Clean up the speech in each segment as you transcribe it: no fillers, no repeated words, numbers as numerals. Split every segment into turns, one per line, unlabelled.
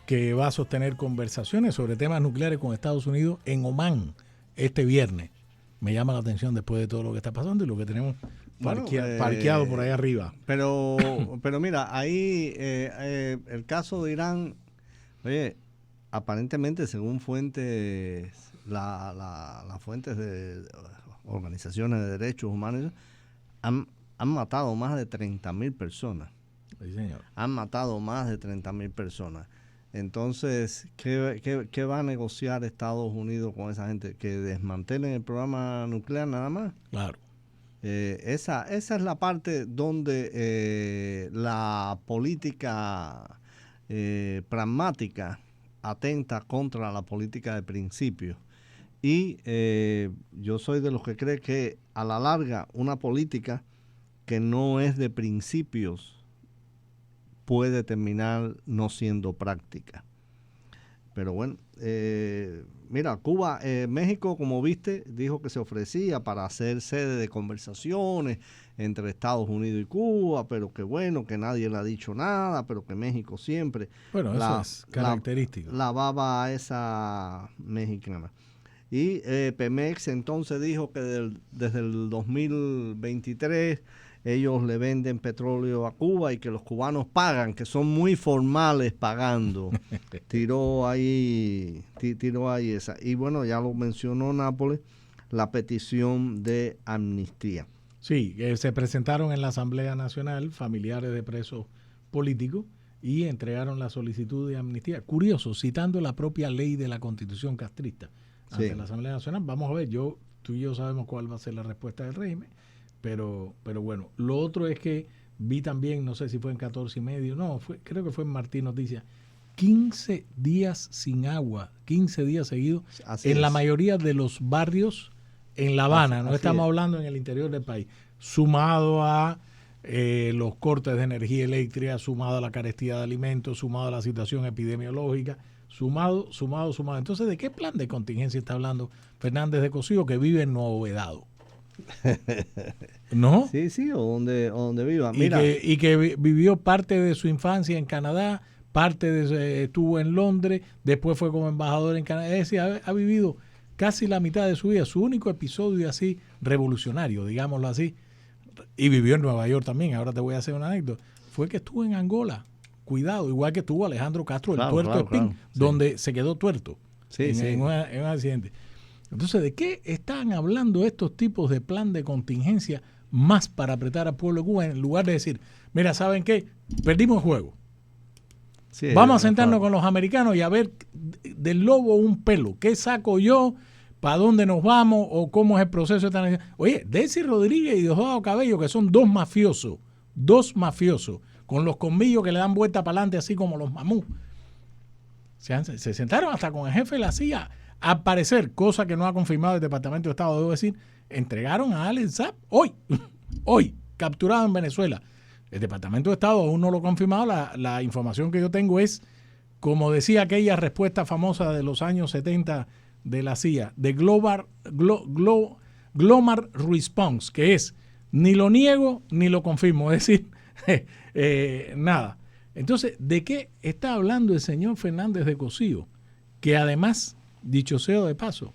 que va a sostener conversaciones sobre temas nucleares con Estados Unidos en Omán este viernes. Me llama la atención después de todo lo que está pasando y lo que tenemos parqueado por ahí arriba.
Pero mira, ahí el caso de Irán, oye, aparentemente según fuentes, las fuentes de organizaciones de derechos humanos, han matado más de 30,000 personas.
Sí, señor.
Han matado más de 30,000 personas. Entonces, ¿qué va a negociar Estados Unidos con esa gente? ¿Que desmantelen el programa nuclear nada más?
Claro.
Esa es la parte donde la política pragmática atenta contra la política de principios. Y yo soy de los que cree que a la larga una política que no es de principios puede terminar no siendo práctica. Pero bueno, mira, Cuba, México, como viste, dijo que se ofrecía para hacer sede de conversaciones entre Estados Unidos y Cuba, pero que bueno, que nadie le ha dicho nada, pero que México siempre...
Bueno, eso es característico.
La baba esa mexicana. Y Pemex entonces dijo que desde el 2023 ellos le venden petróleo a Cuba y que los cubanos pagan, que son muy formales pagando. Tiró ahí esa. Y bueno, ya lo mencionó Nápoles, la petición de amnistía.
Sí, se presentaron en la Asamblea Nacional familiares de presos políticos y entregaron la solicitud de amnistía. Curioso, citando la propia ley de la Constitución castrista ante la Asamblea Nacional. Vamos a ver, tú y yo sabemos cuál va a ser la respuesta del régimen. Pero bueno, lo otro es que vi también, no sé si fue en 14 y medio, creo que fue en Martín Noticias, 15 días sin agua, 15 días seguidos, la mayoría de los barrios en La Habana, no estamos hablando en el interior del país, sumado a los cortes de energía eléctrica, sumado a la carestía de alimentos, sumado a la situación epidemiológica, sumado. Entonces, ¿de qué plan de contingencia está hablando Fernández de Cosío, que vive en Nuevo Vedado? ¿No?
Sí, o donde viva. Mira.
Y que vivió parte de su infancia en Canadá, estuvo en Londres, después fue como embajador en Canadá. Es decir, ha vivido casi la mitad de su vida. Su único episodio así revolucionario, digámoslo así, y vivió en Nueva York también, ahora te voy a hacer una anécdota, fue que estuvo en Angola. Cuidado, igual que estuvo Alejandro Castro, el tuerto Espín, donde se quedó tuerto en un accidente. Entonces, ¿de qué están hablando estos tipos de plan de contingencia más para apretar al pueblo de Cuba en lugar de decir, mira, ¿saben qué? Perdimos el juego. Sí, vamos a sentarnos con los americanos y a ver del lobo un pelo. ¿Qué saco yo? ¿Para dónde nos vamos? ¿O cómo es el proceso? Oye, Desi Rodríguez y Diosdado Cabello, que son dos mafiosos, con los colmillos que le dan vuelta para adelante así como los mamús. Se sentaron hasta con el jefe de la CIA. Al parecer, cosa que no ha confirmado el Departamento de Estado, debo decir, entregaron a Alex Saab hoy, capturado en Venezuela. El Departamento de Estado aún no lo ha confirmado. La información que yo tengo es, como decía aquella respuesta famosa de los años 70 de la CIA, de Global Response, que es, ni lo niego ni lo confirmo, es decir, nada. Entonces, ¿de qué está hablando el señor Fernández de Cosío? Que además, dicho sea de paso,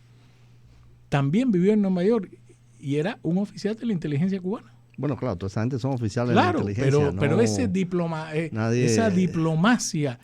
también vivió en Nueva York y era un oficial de la inteligencia cubana.
Bueno, claro, toda esa gente son oficiales de la inteligencia.
Pero esa diplomacia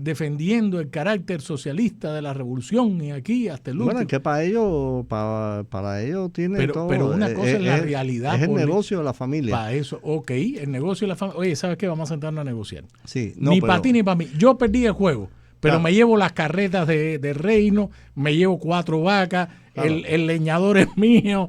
defendiendo el carácter socialista de la revolución y aquí hasta el último.
Bueno, es que para ellos tiene todo.
Pero una cosa es la realidad.
Es el negocio de la familia.
Para eso, el negocio de la familia. Oye, ¿sabes qué? Vamos a sentarnos a negociar.
Sí,
ni para ti ni para mí. Yo perdí el juego. Pero me llevo las carretas de reino, me llevo 4 vacas, el leñador es mío.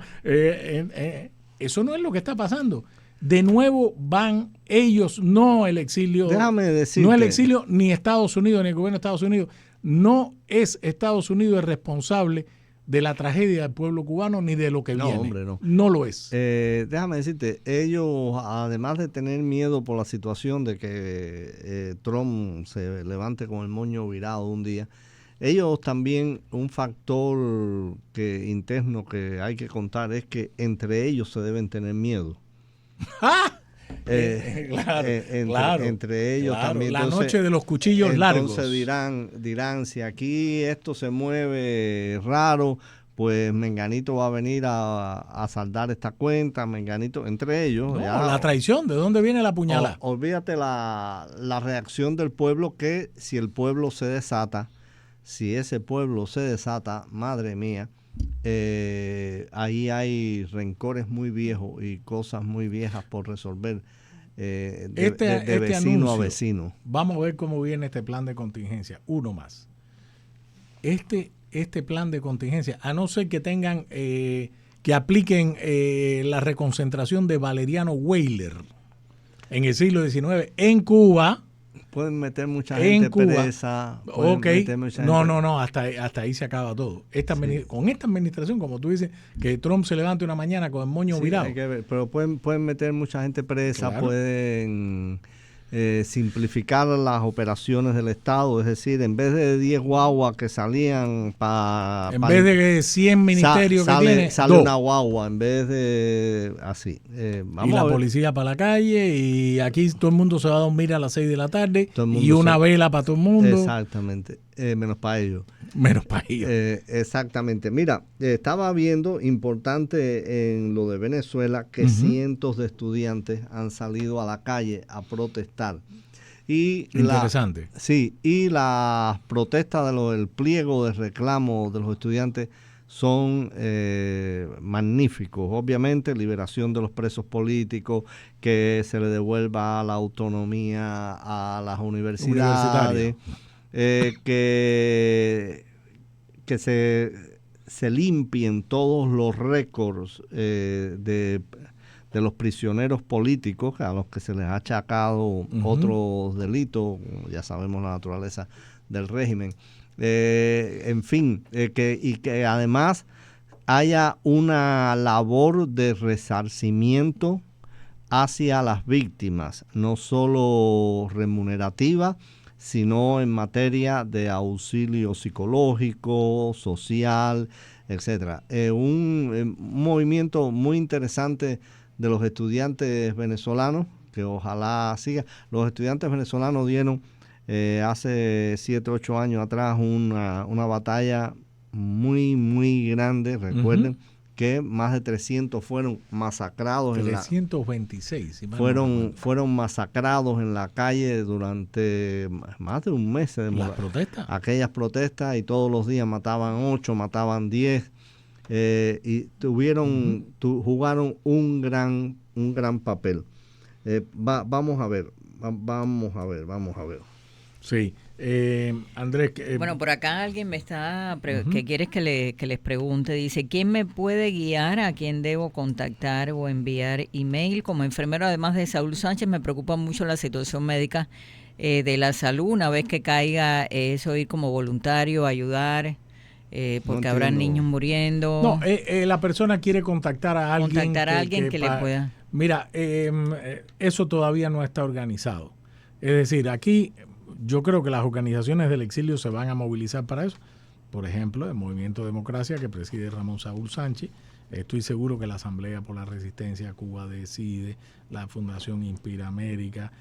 Eso no es lo que está pasando. De nuevo van ellos, no el exilio.
Déjame decirte.
No el exilio, ni Estados Unidos, ni el gobierno de Estados Unidos. No es Estados Unidos el responsable de la tragedia del pueblo cubano ni de lo que viene.
Hombre, no.
No lo es.
Déjame decirte, ellos, además de tener miedo por la situación de que Trump se levante con el moño virado un día, ellos también, un factor interno que hay que contar es que entre ellos se deben tener miedo. entre ellos también.
La noche de los cuchillos largos.
Entonces dirán, si aquí esto se mueve raro, pues Menganito va a venir a saldar esta cuenta, Menganito, entre ellos.
No,
ya,
la traición, ¿de dónde viene la puñalada?
Olvídate la reacción del pueblo, que si el pueblo se desata, si ese pueblo se desata, madre mía, ahí hay rencores muy viejos y cosas muy viejas por resolver de vecino
anuncio,
a vecino.
Vamos a ver cómo viene este plan de contingencia. Uno más. Este plan de contingencia, a no ser que tengan, que apliquen la reconcentración de Valeriano Weyler en el siglo XIX en Cuba.
Pueden meter mucha gente presa.
Ok, no, hasta ahí se acaba todo. Con esta administración, como tú dices, que Trump se levante una mañana con el moño virado.
Hay que ver, pero pueden meter mucha gente presa, claro. Pueden simplificar las operaciones del Estado, es decir, en vez de 10 guaguas que salían
en vez de 100 ministerios
sale una guagua, en vez de así.
Y la policía para la calle, y aquí todo el mundo se va a dormir a las 6 de la tarde, y una vela para todo el mundo.
Exactamente, menos para ellos. Exactamente. Mira, estaba viendo, importante en lo de Venezuela, que cientos de estudiantes han salido a la calle a protestar.
Interesante.
Y las protestas del pliego de reclamo de los estudiantes son magníficos. Obviamente, liberación de los presos políticos, que se le devuelva la autonomía a las universidades, que se limpien todos los récords de los prisioneros políticos a los que se les ha achacado otros delitos, ya sabemos la naturaleza del régimen. En fin, que además haya una labor de resarcimiento hacia las víctimas, no solo remunerativa, sino en materia de auxilio psicológico, social, etcétera. Un movimiento muy interesante de los estudiantes venezolanos, que ojalá siga. Los estudiantes venezolanos dieron hace 7, 8 años atrás una batalla muy, muy grande. Recuerden que más de 300 fueron masacrados.
326.
Fueron masacrados en la calle durante más de un mes.
¿Las protestas?
Aquellas protestas, y todos los días mataban 8, mataban 10. Y jugaron un gran papel. Vamos a ver.
Sí. Andrés.
Bueno, por acá alguien me está que quiere que les pregunte. Dice, ¿quién me puede guiar a quién debo contactar o enviar email? Como enfermero, además de Saúl Sánchez, me preocupa mucho la situación médica de la salud. Una vez que caiga, eso ir como voluntario, ayudar. Porque habrá niños muriendo.
No, la persona quiere contactar a alguien.
Que le pueda.
Mira, eso todavía no está organizado. Es decir, aquí yo creo que las organizaciones del exilio se van a movilizar para eso. Por ejemplo, el Movimiento Democracia, que preside Ramón Saúl Sánchez. Estoy seguro que la Asamblea por la Resistencia a Cuba Decide, la Fundación Inspira América,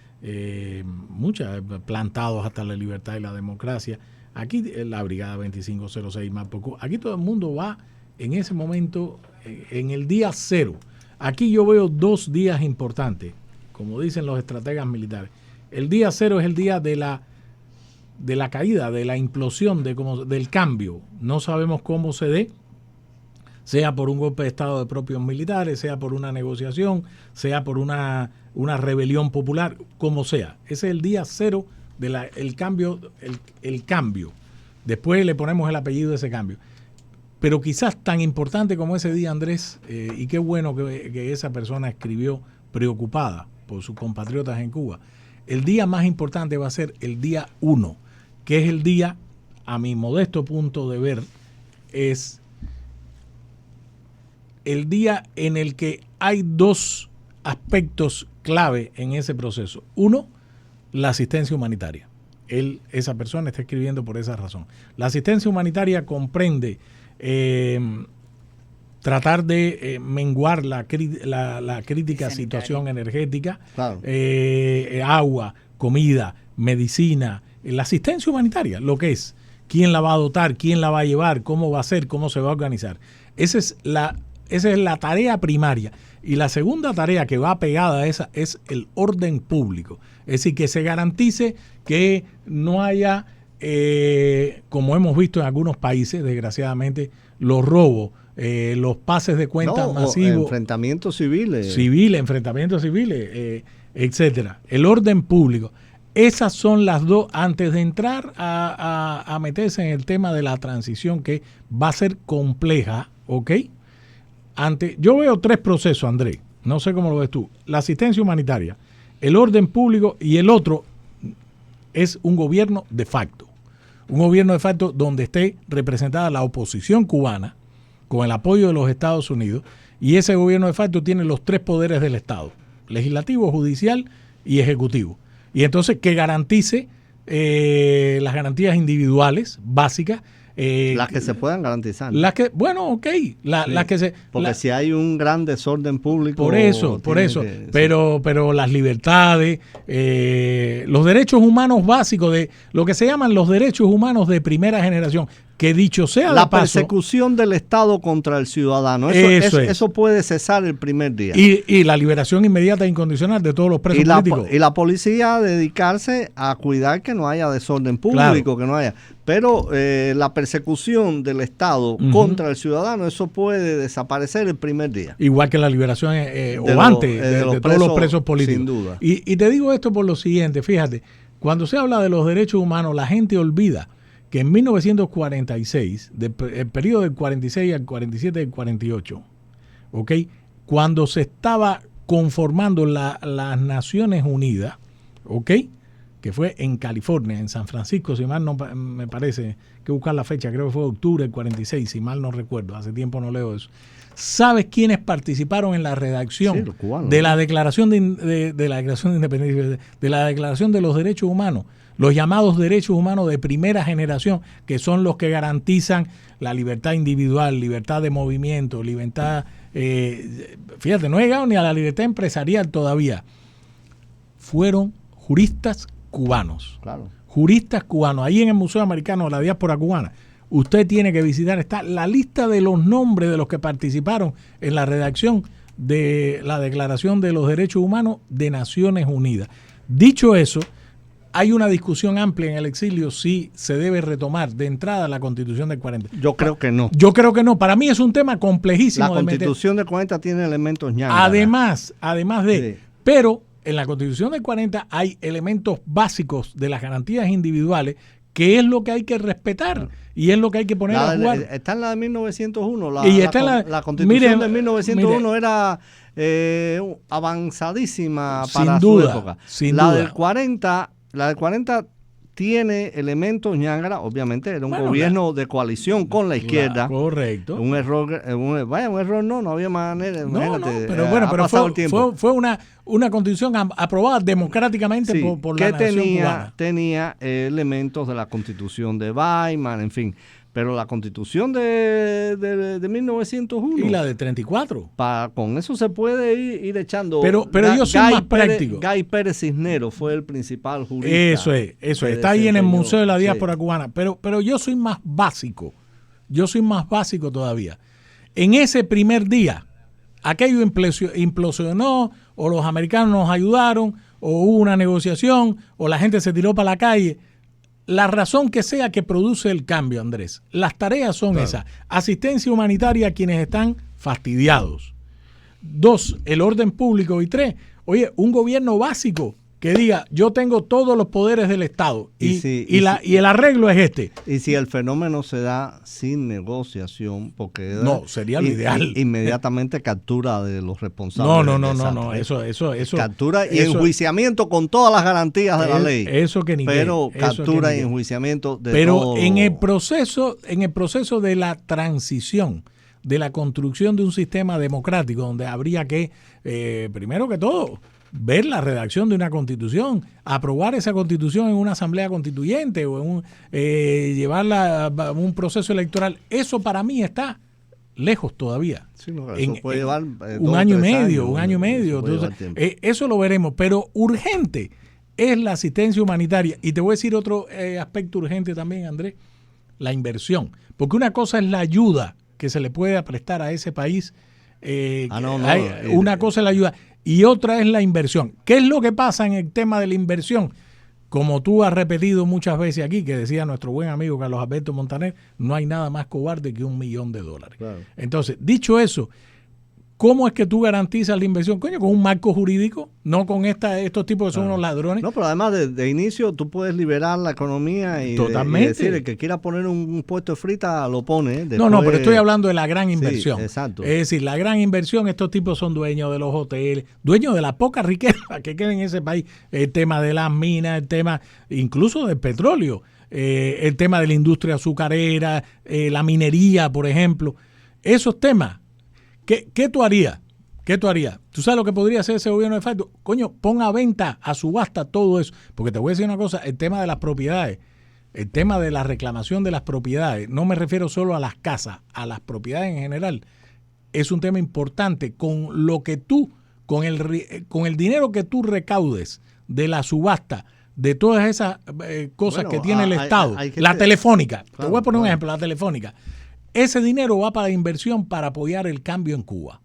muchas, Plantados hasta la Libertad y la Democracia. Aquí la Brigada 2506 Mapoco, aquí todo el mundo va en ese momento, en el día cero. Aquí yo veo 2 días importantes, como dicen los estrategas militares. El día cero es el día de la caída, de la implosión, del cambio. No sabemos cómo se dé, sea por un golpe de Estado de propios militares, sea por una negociación, sea por una rebelión popular, como sea. Ese es el día cero el cambio. Después le ponemos el apellido de ese cambio. Pero quizás tan importante como ese día, Andrés, y qué bueno que esa persona escribió preocupada por sus compatriotas en Cuba, el día más importante va a ser el día 1, que es el día, a mi modesto punto de ver, es el día en el que hay 2 aspectos clave en ese proceso. Uno, la asistencia humanitaria. Esa persona está escribiendo por esa razón. La asistencia humanitaria comprende tratar de menguar la crítica situación energética,
Claro.
Agua, comida, medicina, la asistencia humanitaria, lo que es, quién la va a dotar, quién la va a llevar, cómo va a ser, cómo se va a organizar. Esa es la tarea primaria. Y la segunda tarea que va pegada a esa es el orden público. Es decir, que se garantice que no haya, como hemos visto en algunos países, desgraciadamente, los robos, los pases de cuentas masivos.
Enfrentamientos civiles.
Enfrentamientos civiles, etcétera. El orden público. Esas son las dos, antes de entrar a meterse en el tema de la transición, que va a ser compleja, ¿ok? Yo veo 3 procesos, Andrés, no sé cómo lo ves tú. La asistencia humanitaria, el orden público, y el otro es un gobierno de facto. Un gobierno de facto donde esté representada la oposición cubana con el apoyo de los Estados Unidos, y ese gobierno de facto tiene los 3 poderes del Estado: legislativo, judicial y ejecutivo. Y entonces que garantice las garantías individuales básicas.
Las que se puedan garantizar.
Las que, bueno, ok.
Sí,
las que se,
porque si hay un gran desorden público.
Por eso. Pero las libertades, los derechos humanos básicos, de lo que se llaman los derechos humanos de primera generación, que dicho sea
la
de paso,
persecución del Estado contra el ciudadano. Eso puede cesar el primer día.
Y la liberación inmediata e incondicional de todos los presos políticos.
Y la policía dedicarse a cuidar que no haya desorden público, claro, que no haya. Pero la persecución del Estado contra el ciudadano, eso puede desaparecer el primer día.
Igual que la liberación de todos los presos políticos.
Sin duda.
Y te digo esto por lo siguiente, fíjate, cuando se habla de los derechos humanos, la gente olvida que en 1946, el periodo del 46 al 47 y 48, ¿ok?, cuando se estaba conformando las Naciones Unidas, ¿ok?, que fue en California, en San Francisco, si mal no me parece, que buscar la fecha, creo que fue octubre del 46, si mal no recuerdo, hace tiempo no leo eso. ¿Sabes quiénes participaron en la redacción de la Declaración de la Declaración de Independencia, de la Declaración de los Derechos Humanos? Los llamados derechos humanos de primera generación, que son los que garantizan la libertad individual, libertad de movimiento, libertad, fíjate, no he llegado ni a la libertad empresarial todavía. Fueron juristas cubanos.
Claro.
Juristas cubanos. Ahí en el Museo Americano de la Diáspora Cubana, usted tiene que visitar, está la lista de los nombres de los que participaron en la redacción de la Declaración de los Derechos Humanos de Naciones Unidas. Dicho eso, hay una discusión amplia en el exilio si se debe retomar de entrada la Constitución del 40.
Yo creo que no.
Yo creo que no. Para mí es un tema complejísimo.
La Constitución del 40 tiene elementos ñangaras.
Además de... Sí. Pero en la Constitución del 40 hay elementos básicos de las garantías individuales, que es lo que hay que respetar y es lo que hay que poner a jugar.
Está en la de 1901. La Constitución de 1901 era avanzadísima para su época. La del 40 tiene elementos ñangara, obviamente era un gobierno de coalición con la izquierda.
Correcto.
Un error no había manera.
Pero fue una constitución aprobada democráticamente por la nación cubana.
Tenía elementos de la Constitución de Weimar, en fin. Pero la Constitución de 1901...
Y la de 34.
Con eso se puede ir echando...
Pero yo soy más práctico.
Gay Pérez Cisneros fue el principal jurista.
Eso es. Está ahí en el Museo de la Diáspora Cubana. Pero yo soy más básico. Yo soy más básico todavía. En ese primer día, aquello implosionó, o los americanos nos ayudaron, o hubo una negociación, o la gente se tiró para la calle. La razón que sea que produce el cambio, Andrés. Las tareas son esas. Asistencia humanitaria a quienes están fastidiados. 2, el orden público. Y 3, oye, un gobierno básico que diga, yo tengo todos los poderes del Estado y el arreglo es este.
Y si el fenómeno se da sin negociación, porque
no, sería lo ideal.
Inmediatamente captura de los responsables.
No, eso
captura y enjuiciamiento con todas las garantías de la ley.
Eso que ni
Pero captura y enjuiciamiento de
Pero
todo.
en el proceso de la transición, de la construcción de un sistema democrático, donde habría que, primero que todo, ver la redacción de una constitución, aprobar esa constitución en una asamblea constituyente o en llevarla a un proceso electoral. Eso para mí está lejos todavía.
Sí, no, eso puede llevar
un año y medio. Entonces, eso lo veremos, pero urgente es la asistencia humanitaria. Y te voy a decir otro aspecto urgente también, Andrés, la inversión. Porque una cosa es la ayuda que se le puede prestar a ese país, una cosa es la ayuda y otra es la inversión. ¿Qué es lo que pasa en el tema de la inversión? Como tú has repetido muchas veces aquí, que decía nuestro buen amigo Carlos Alberto Montaner, no hay nada más cobarde que $1 millón. Claro. Entonces, dicho eso, ¿cómo es que tú garantizas la inversión? Coño, con un marco jurídico, no con estos tipos que son unos ladrones.
No, pero además de inicio tú puedes liberar la economía y decir, el que quiera poner un puesto de frita lo pone. Después...
No, pero estoy hablando de la gran inversión.
Sí, exacto.
Es decir, la gran inversión, estos tipos son dueños de los hoteles, dueños de la poca riqueza que queda en ese país, el tema de las minas, el tema incluso del petróleo, el tema de la industria azucarera, la minería, por ejemplo. Esos temas. ¿Qué tú harías? ¿Tú sabes lo que podría hacer ese gobierno de facto? Coño, pon a venta, a subasta todo eso. Porque te voy a decir una cosa, el tema de las propiedades, el tema de la reclamación de las propiedades, no me refiero solo a las casas, a las propiedades en general, es un tema importante. Con lo que tú, con el dinero que tú recaudes de la subasta, de todas esas cosas que tiene el Estado, la telefónica, te voy a poner un ejemplo, la telefónica. Ese dinero va para inversión para apoyar el cambio en Cuba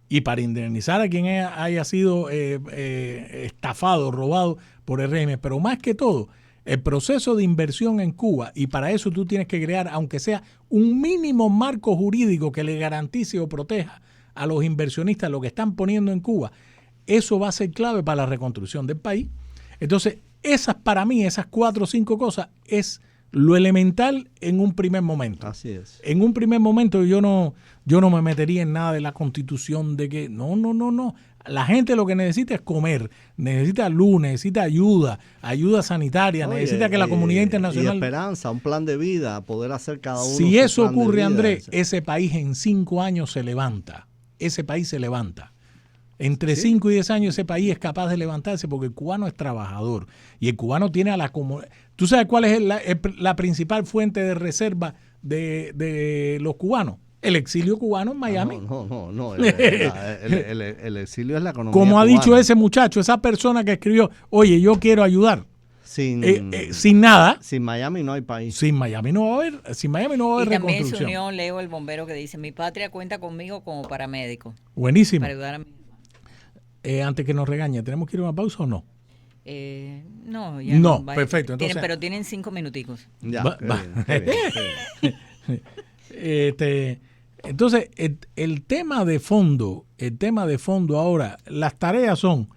y para indemnizar a quien haya sido estafado, robado por el régimen. Pero más que todo, el proceso de inversión en Cuba, y para eso tú tienes que crear, aunque sea un mínimo marco jurídico que le garantice o proteja a los inversionistas lo que están poniendo en Cuba, eso va a ser clave para la reconstrucción del país. Entonces, para mí, esas 4 o 5 cosas es lo elemental en un primer momento.
Así es.
En un primer momento yo no me metería en nada de la Constitución, de que no. La gente lo que necesita es comer, necesita luz, necesita ayuda sanitaria, necesita que la comunidad internacional...
Y esperanza, un plan de vida, poder hacer cada uno.
Si eso ocurre, Andrés, ese país en 5 años se levanta. Ese país se levanta. Entre 5 y 10 años ese país es capaz de levantarse porque el cubano es trabajador y el cubano tiene a la comunidad. ¿Tú sabes cuál es la principal fuente de reserva de los cubanos? El exilio cubano en Miami.
No. El exilio es la economía
Como ha
cubana.
dicho ese muchacho, esa persona que escribió, oye, yo quiero ayudar. Sin nada.
Sin Miami no hay país.
Sin Miami no va a haber reconstrucción.
Y también se unió Leo, el bombero, que dice, mi patria cuenta conmigo como paramédico.
Buenísimo.
Para ayudar a mi...
antes que nos regañe, ¿tenemos que ir a una pausa o no?
No, ya no.
Perfecto. Entonces,
pero tienen 5 minuticos.
Ya, qué bien.
Entonces, el tema de fondo ahora, las tareas son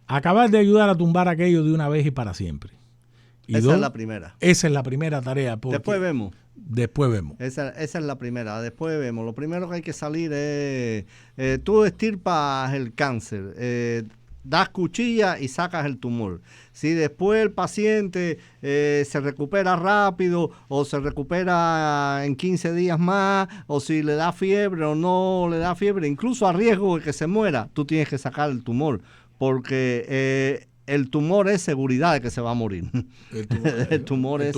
acabar de ayudar a tumbar aquello de una vez y para siempre.
Esa es la primera.
Esa es la primera tarea.
Después vemos. Esa es la primera. Después vemos. Lo primero que hay que salir es, tú extirpas el cáncer, das cuchilla y sacas el tumor. Si después el paciente se recupera rápido o se recupera en 15 días más, o si le da fiebre o no le da fiebre, incluso a riesgo de que se muera, tú tienes que sacar el tumor, porque el tumor es seguridad de que se va a morir. El tumor
es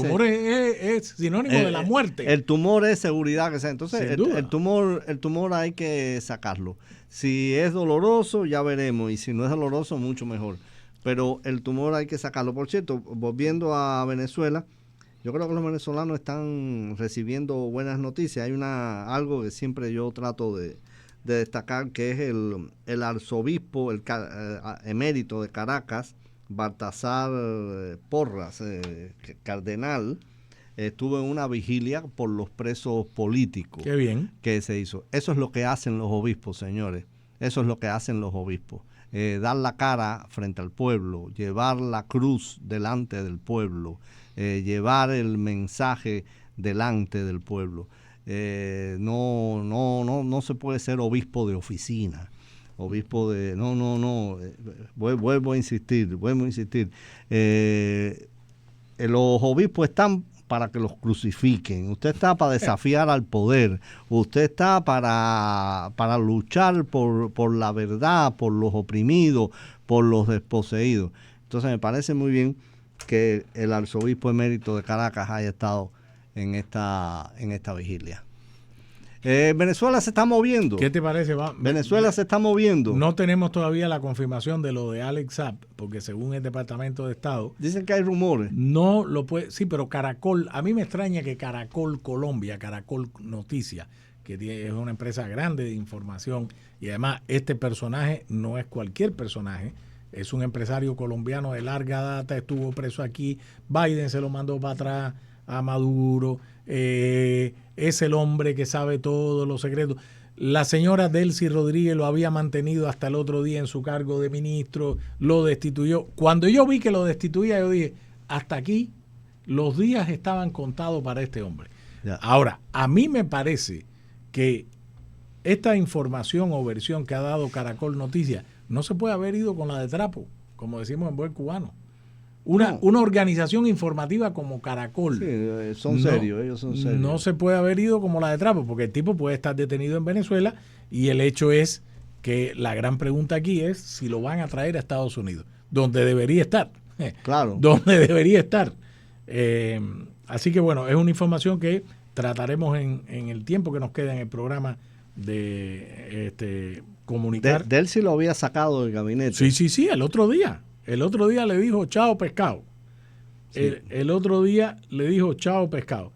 sinónimo de la muerte.
El tumor es seguridad que sea. Entonces, el tumor hay que sacarlo. Si es doloroso, ya veremos. Y si no es doloroso, mucho mejor. Pero el tumor hay que sacarlo. Por cierto, volviendo a Venezuela, yo creo que los venezolanos están recibiendo buenas noticias. Hay algo que siempre yo trato de destacar, que es el arzobispo, emérito de Caracas, Baltasar Porras, cardenal, estuvo en una vigilia por los presos políticos.
Qué bien.
Que se hizo. Eso es lo que hacen los obispos, señores. Eso es lo que hacen los obispos. Dar la cara frente al pueblo, llevar la cruz delante del pueblo, llevar el mensaje delante del pueblo. No se puede ser obispo de oficina, obispo de... Vuelvo a insistir. Los obispos están para que los crucifiquen. Usted está para desafiar al poder. Usted está para luchar por la verdad, por los oprimidos, por los desposeídos. Entonces me parece muy bien que el arzobispo emérito de Caracas haya estado en esta vigilia. Venezuela se está moviendo.
¿Qué te parece?
Venezuela se está moviendo.
No tenemos todavía la confirmación de lo de Alex Saab, porque según el Departamento de Estado...
Dicen que hay rumores.
No lo puede... Sí, pero Caracol... A mí me extraña que Caracol Colombia, Caracol Noticias, que es una empresa grande de información, y además este personaje no es cualquier personaje, es un empresario colombiano de larga data, estuvo preso aquí, Biden se lo mandó para atrás a Maduro, es el hombre que sabe todos los secretos. La señora Delcy Rodríguez lo había mantenido hasta el otro día en su cargo de ministro, lo destituyó. Cuando yo vi que lo destituía, yo dije, hasta aquí los días estaban contados para este hombre. Ya. Ahora, a mí me parece que esta información o versión que ha dado Caracol Noticias no se puede haber ido con la de trapo, como decimos en buen cubano. Una organización informativa como Caracol.
Sí, son serios, ellos son serios.
No se puede haber ido como la de trapo, porque el tipo puede estar detenido en Venezuela y el hecho es que la gran pregunta aquí es si lo van a traer a Estados Unidos, donde debería estar.
Claro.
Donde debería estar. Así que bueno, es una información que trataremos en el tiempo que nos queda en el programa de comunicar.
De él sí lo había sacado del gabinete.
Sí, el otro día. El otro día le dijo chao pescado. Sí. El otro día le dijo chao pescado.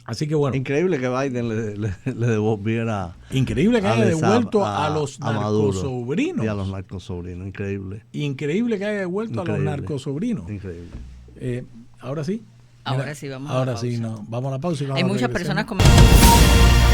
Así que bueno.
Increíble que Biden le devolviera.
Increíble que haya devuelto a los narcosobrinos.
Y a los narcosobrinos, increíble.
Increíble que haya devuelto a los narcosobrinos.
Increíble.
Ahora sí.
Ahora sí, vamos
a la pausa. Ahora sí, no. Vamos a la pausa y vamos
Hay
a
muchas
regresar.
personas comentando.